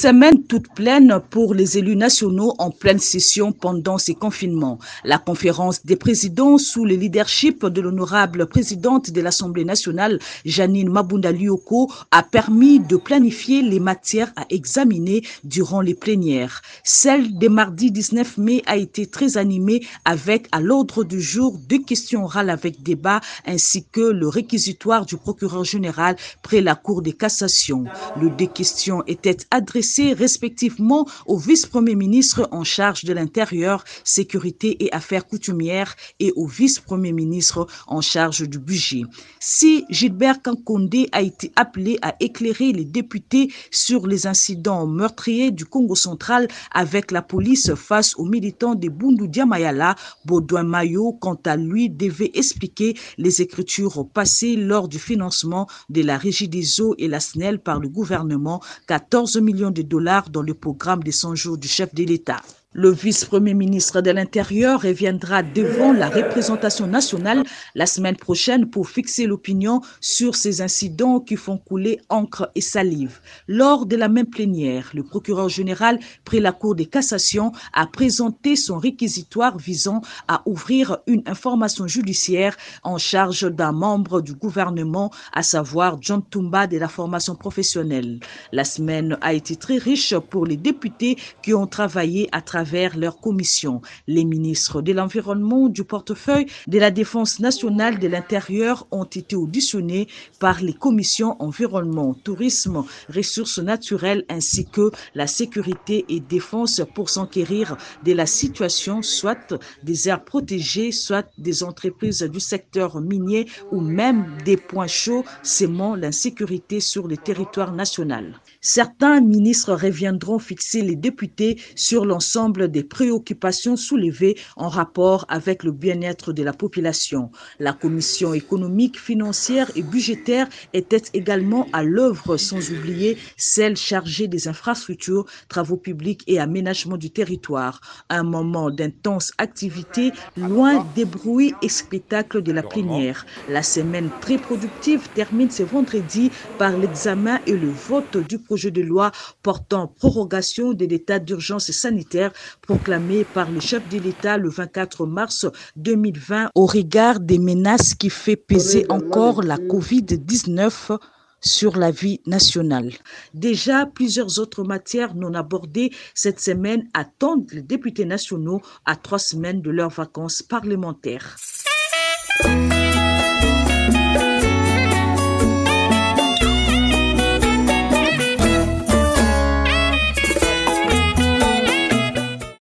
semaine toute pleine pour les élus nationaux en pleine session pendant ces confinements. La conférence des présidents sous le leadership de l'honorable présidente de l'Assemblée nationale, Jeannine Mabunda Lyoko, a permis de planifier les matières à examiner durant les plénières. Celle des mardi 19 mai a été très animée avec à l'ordre du jour 2 questions orales avec débat ainsi que le réquisitoire du procureur général près la Cour de cassation. Les 2 questions étaient adressées respectivement au vice-premier ministre en charge de l'Intérieur, Sécurité et Affaires coutumières et au vice-premier ministre en charge du budget. Si Gilbert Kankondé a été appelé à éclairer les députés sur les incidents meurtriers du Congo central avec la police face aux militants de Bundu Diamayala, Baudouin Mayo, quant à lui, devait expliquer les écritures passées lors du financement de la Régie des eaux et la SNEL par le gouvernement, 14 millions de dollars dans le programme des 100 jours du chef de l'État. Le vice-premier ministre de l'Intérieur reviendra devant la représentation nationale la semaine prochaine pour fixer l'opinion sur ces incidents qui font couler encre et salive. Lors de la même plénière, le procureur général près la Cour de cassation a présenté son réquisitoire visant à ouvrir une information judiciaire en charge d'un membre du gouvernement, à savoir John Tumba de la formation professionnelle. La semaine a été très riche pour les députés qui ont travaillé à travers leur commission. Les ministres de l'Environnement, du portefeuille de la Défense nationale, de l'Intérieur ont été auditionnés par les commissions Environnement, Tourisme, Ressources naturelles ainsi que la Sécurité et Défense pour s'enquérir de la situation soit des aires protégées, soit des entreprises du secteur minier ou même des points chauds sémant l'insécurité sur le territoire national. Certains ministres reviendront fixer les députés sur l'ensemble des préoccupations soulevées en rapport avec le bien-être de la population. La commission économique, financière et budgétaire était également à l'œuvre, sans oublier celle chargée des infrastructures, travaux publics et aménagement du territoire. Un moment d'intense activité, loin des bruits et spectacles de la plénière. La semaine très productive termine ce vendredi par l'examen et le vote du projet de loi portant prorogation de l'état d'urgence sanitaire proclamé par le chef de l'État le 24 mars 2020 au regard des menaces qui fait peser encore la COVID-19 sur la vie nationale. Déjà, plusieurs autres matières non abordées cette semaine attendent les députés nationaux à 3 semaines de leurs vacances parlementaires.